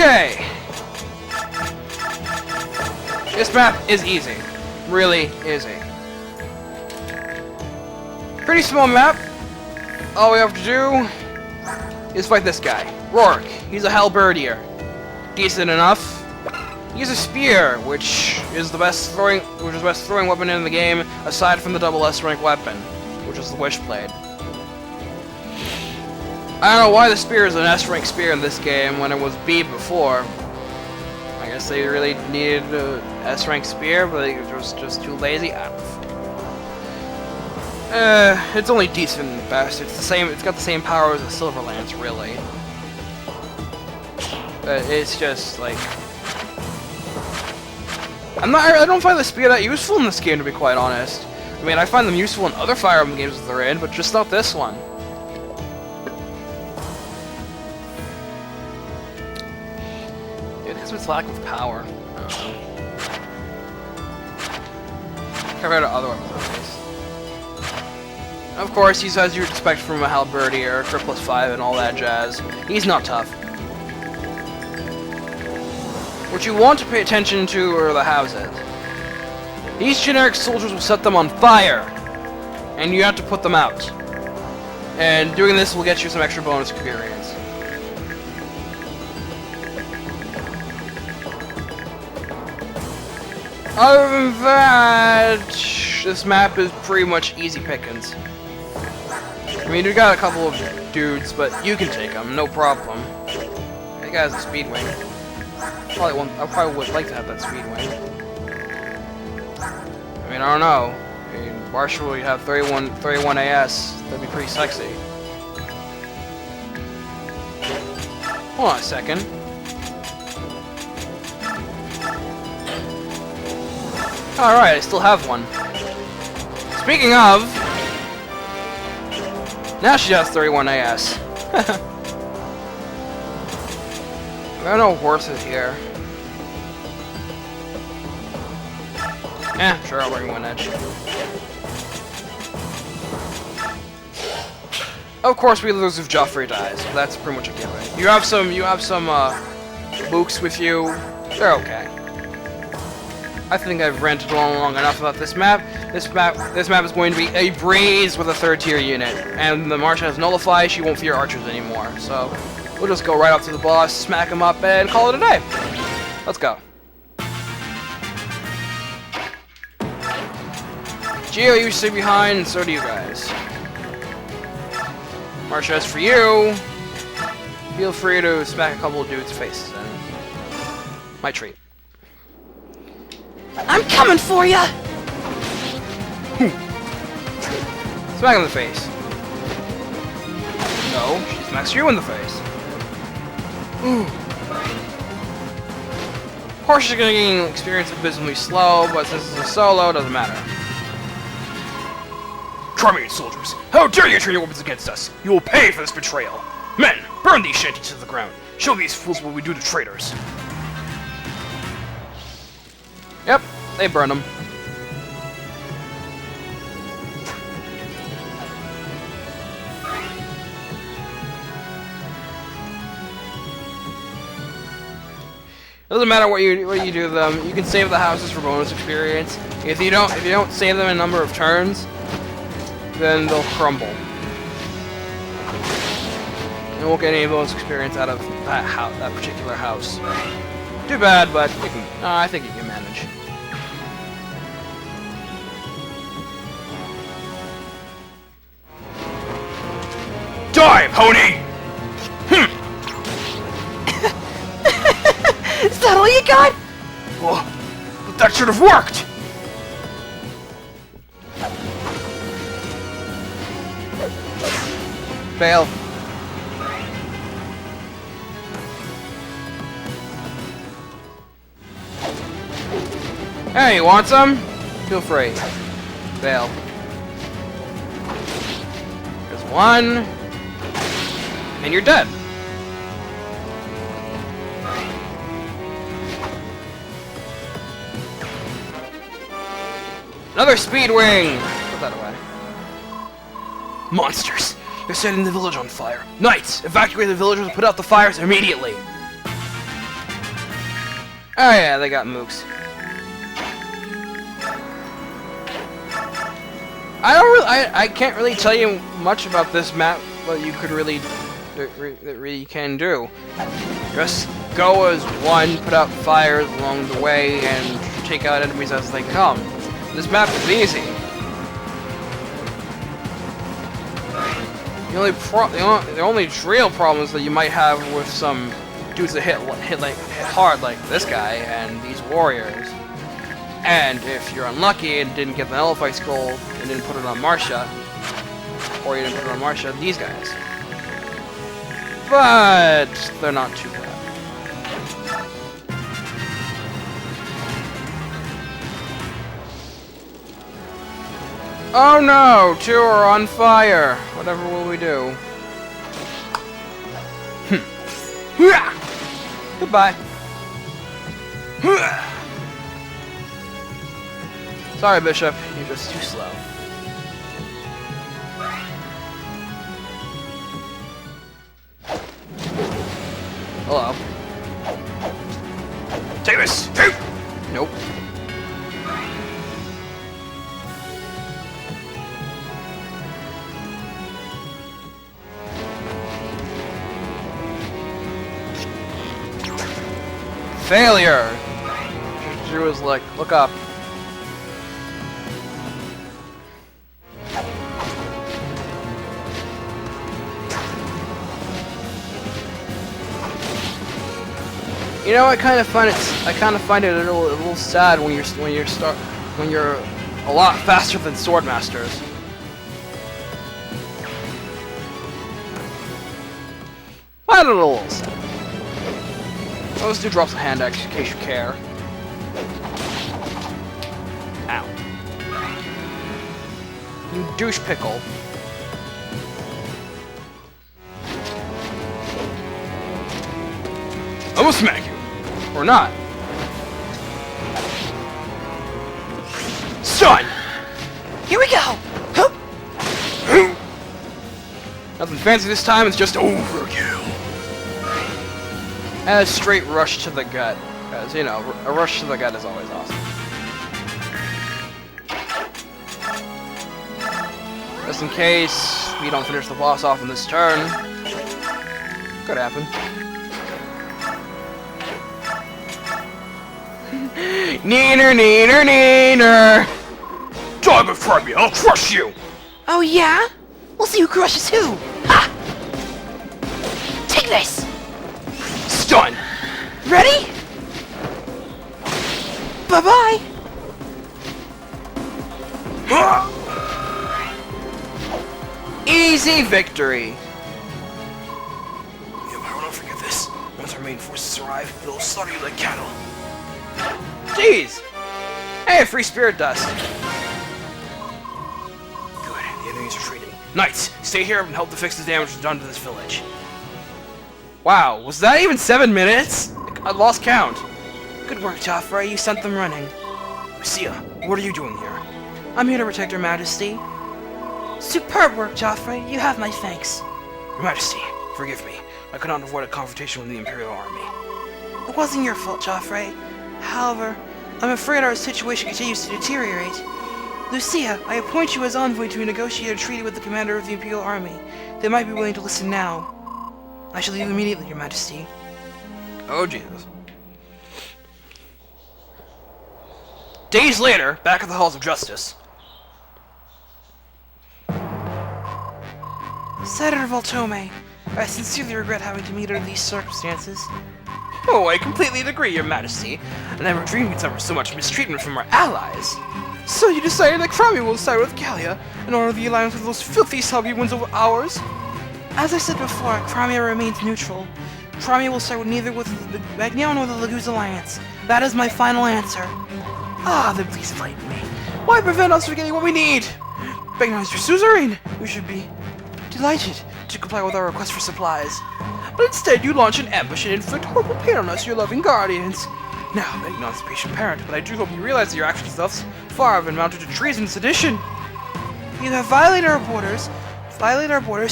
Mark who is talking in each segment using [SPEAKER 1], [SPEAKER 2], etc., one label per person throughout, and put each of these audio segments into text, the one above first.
[SPEAKER 1] Okay. This map is easy. Really easy. Pretty small map. All we have to do is fight this guy. Roark. He's a Halberdier. Decent enough. He has a spear, which is the best throwing weapon in the game, aside from the double S rank weapon, which is the Wishblade. I don't know why the spear is an S rank spear in this game when it was B before. I guess they really needed an S rank spear, but it was just too lazy. It's only decent at best. It's the same. It's got the same power as a Silver Lance, really. But it's just like I don't find the spear that useful in this game, to be quite honest. I mean, I find them useful in other Fire Emblem games that they're in, but just not this one. It has its lack of power. Compared to other weapons, at least. Of course, he's as you'd expect from a Halberdier, +5 and all that jazz. He's not tough. What you want to pay attention to are the houses. These generic soldiers will set them on fire, and you have to put them out. And doing this will get you some extra bonus experience. Other than that, this map is pretty much easy pickings. I mean, you got a couple of dudes, but you can take them, no problem. That guy has a speed wing. I probably would like to have that speed wing. I mean, I don't know. I mean, Marcia would have 31 AS. That'd be pretty sexy. Hold on a second. Alright, I still have one. Speaking of, now she has 31 AS. There are no horses here. Sure, I'll bring one edge. Of course, we lose if Geoffrey dies. So that's pretty much a given. You have some mooks with you. They're okay. I think I've ranted long enough about this map. This map is going to be a breeze with a 3rd tier unit, and the Marcia has Nullify. She won't fear archers anymore. So we'll just go right up to the boss, smack him up, and call it a day. Let's go. Geo, you stay behind, and so do you guys. Marcia, as for you, feel free to smack a couple of dudes' faces in. My treat.
[SPEAKER 2] I'm coming for ya!
[SPEAKER 1] Smack him in the face. No, she smacks you in the face. Ooh. Of course she's gonna gain experience abysmally slow, but since it's a solo, it doesn't matter. Crimea soldiers, how dare you turn your weapons against us? You will pay for this betrayal. Men, burn these shanties to the ground. Show these fools what we do to traitors. Yep, they burn them. It doesn't matter what you do to them. You can save the houses for bonus experience. If you don't save them in a number of turns, then they'll crumble. You won't get any bonus experience out of that particular house. Too bad, but you can, I think you can manage. Die, pony!
[SPEAKER 2] Is that all you got?
[SPEAKER 1] Well, but that should have worked! Fail. Hey, you want some? Feel free. Fail. There's one. And you're dead. Another speed wing! Put that away. Monsters! They're setting the village on fire. Knights! Evacuate the villagers and put out the fires immediately! Oh yeah, they got mooks. I can't really tell you much about this map. What you could really can do. Just go as one, put out fires along the way, and take out enemies as they come. This map is easy. The only real problems that you might have with some dudes that hit hard like this guy and these warriors. And if you're unlucky and didn't get the Nullify Scroll and didn't put it on Marcia, or you didn't put it on Marcia, these guys. But they're not too bad. Oh no! 2 are on fire! Whatever will we do? Goodbye. Sorry, Bishop. You're just too slow. Hello. Take this! Nope. Failure! She was like, look up. You know, I kind of find it a little sad when you're a lot faster than Swordmasters. I don't know, a little sad. Let's do drops of hand axe in case you care. Ow. You douche pickle. I'm gonna smack you. Or not. Stun!
[SPEAKER 2] Here we go! Hup.
[SPEAKER 1] Nothing fancy this time, it's just overkill. And a straight rush to the gut. Because, you know, a rush to the gut is always awesome. Just in case we don't finish the boss off in this turn. Could happen. Neener, neener, neener! Die before me, I'll crush you!
[SPEAKER 2] Oh yeah? We'll see who crushes who! Ha! Take this!
[SPEAKER 1] Stun!
[SPEAKER 2] Ready? Bye-bye!
[SPEAKER 1] Easy victory! Yeah, but don't forget this. Once our main forces arrive, they'll slaughter you like cattle. Jeez! Hey, free spirit dust! Good, the enemy's retreating. Knights, stay here and help to fix the damage done to this village. Wow, was that even 7 minutes? I lost count. Good work, Geoffrey, you sent them running. Lucia, what are you doing here? I'm here to protect Your Majesty.
[SPEAKER 2] Superb work, Geoffrey. You have my thanks.
[SPEAKER 1] Your Majesty, forgive me. I could not avoid a confrontation with the Imperial Army.
[SPEAKER 2] It wasn't your fault, Geoffrey. However, I'm afraid our situation continues to deteriorate. Lucia, I appoint you as envoy to negotiate a treaty with the commander of the Imperial Army. They might be willing to listen now. I shall leave immediately, Your Majesty.
[SPEAKER 1] Oh, Jesus. Days later, back at the Halls of Justice.
[SPEAKER 2] Senator Valtome, I sincerely regret having to meet under these circumstances.
[SPEAKER 1] Oh, I completely agree, Your Majesty. I never dreamed we'd suffer so much mistreatment from our allies. So you decided that Crimea will side with Gallia in order the alliance with those filthy Zelgius wins over ours?
[SPEAKER 2] As I said before, Crimea remains neutral. Crimea will side neither with the Begnion nor the Laguz alliance. That is my final answer.
[SPEAKER 1] Ah, then please enlighten me. Why prevent us from getting what we need? Begnion is your suzerain. We should be delighted to comply with our request for supplies. But instead you launch an ambush and inflict horrible pain on us, your loving guardians. Now, Begnion's patient parent, but I do hope you realize that your actions thus far have amounted to treason and sedition.
[SPEAKER 2] You have violated our borders,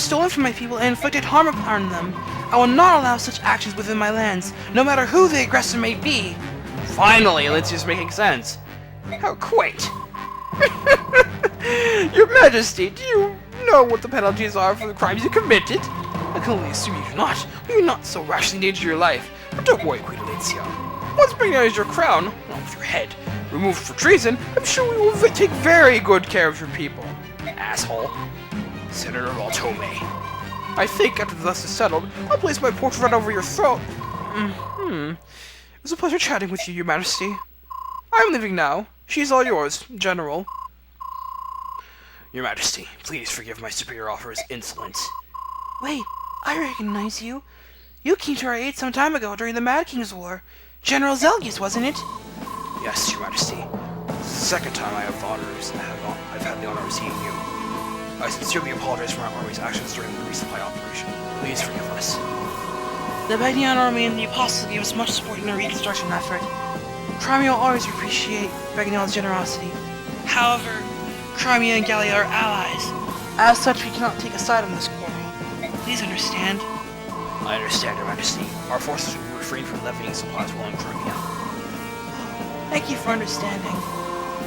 [SPEAKER 2] stolen from my people, and inflicted harm upon them. I will not allow such actions within my lands, no matter who the aggressor may be.
[SPEAKER 1] Finally, Elincia's making sense. How quaint. Your Majesty, do you know what the penalties are for the crimes you committed? I can only assume you do not. You're not so rashly endanger your life. But don't worry, Queen Elincia. Once Begnion is your crown, along with your head, removed for treason, I'm sure we will take very good care of your people. Asshole. Senator Valtome. I think after the dust is settled, I'll place my portrait right over your throat. It was a pleasure chatting with you, Your Majesty. I'm leaving now. She's all yours, General. Your Majesty, please forgive my superior officer's insolence.
[SPEAKER 2] Wait, I recognize you. You came to our aid some time ago during the Mad King's War. General Zelgius, wasn't it?
[SPEAKER 1] Yes, Your Majesty. This is the second time I've had the honor of seeing you. I sincerely apologize for my army's actions during the resupply operation. Please forgive us.
[SPEAKER 2] The Begnion army and the Apostles gave us much support in our reconstruction effort. Crimea will always appreciate Begnion's generosity. However, Crimea and Gallia are allies. As such, we cannot take a side on this quarrel. Please understand.
[SPEAKER 1] I understand, Your Majesty. Our forces will refrain from levying supplies while in Crimea.
[SPEAKER 2] Thank you for understanding.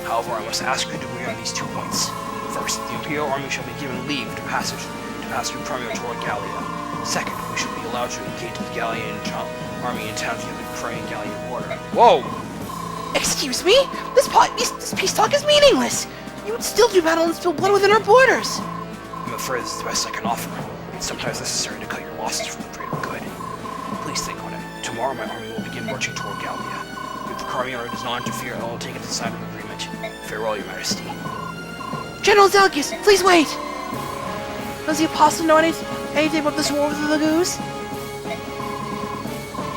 [SPEAKER 1] However, I must ask you to agree on these 2 points. First, the Imperial Army shall be given leave to pass through Crimea toward Gallia. Second, we shall be allowed to engage the Gallian army in towns near the Ukraine-Gallian border. Whoa!
[SPEAKER 2] Excuse me? This peace talk is meaningless! You would still do battle and spill blood within our borders!
[SPEAKER 1] I'm afraid this is the best I can offer. It's sometimes necessary to cut your losses for the greater good. Please think on it. Tomorrow my army will begin marching toward Gallia. If the Crimea army does not interfere, I will take it to sign an agreement. Farewell, Your Majesty.
[SPEAKER 2] General Zelgius, please wait! Does the Apostle know anything about this war with the Lagoos?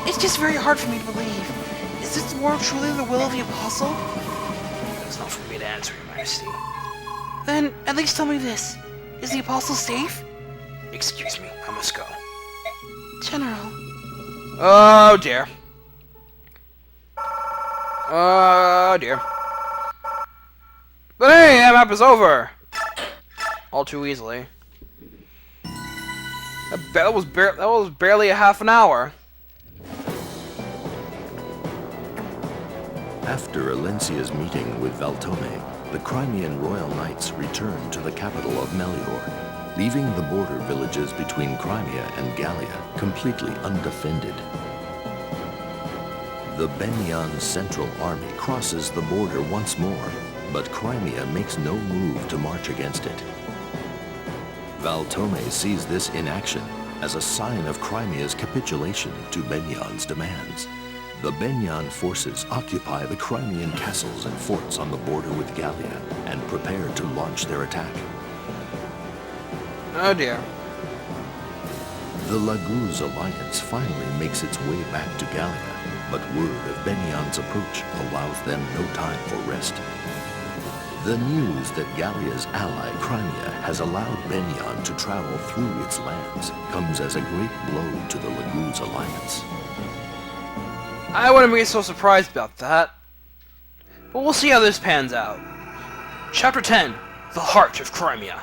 [SPEAKER 2] It's just very hard for me to believe. Is this war truly the will of the Apostle?
[SPEAKER 1] It's not for me to answer, Your Majesty.
[SPEAKER 2] Then, at least tell me this. Is the Apostle safe?
[SPEAKER 1] Excuse me, I must go.
[SPEAKER 2] General.
[SPEAKER 1] Oh dear. Oh dear. But hey, that map is over! All too easily. That was barely a half an hour.
[SPEAKER 3] After Elincia's meeting with Valtome, the Crimean Royal Knights returned to the capital of Melior, leaving the border villages between Crimea and Gallia completely undefended. The Begnion Central Army crosses the border once more, but Crimea makes no move to march against it. Valtome sees this in action as a sign of Crimea's capitulation to Begnion's demands. The Begnion forces occupy the Crimean castles and forts on the border with Gallia and prepare to launch their attack.
[SPEAKER 1] Oh dear.
[SPEAKER 3] The Lagoos alliance finally makes its way back to Gallia, but word of Begnion's approach allows them no time for rest. The news that Gallia's ally Crimea has allowed Begnion to travel through its lands comes as a great blow to the Lagoos alliance.
[SPEAKER 1] I wouldn't be so surprised about that. But we'll see how this pans out. Chapter 10, The Heart of Crimea.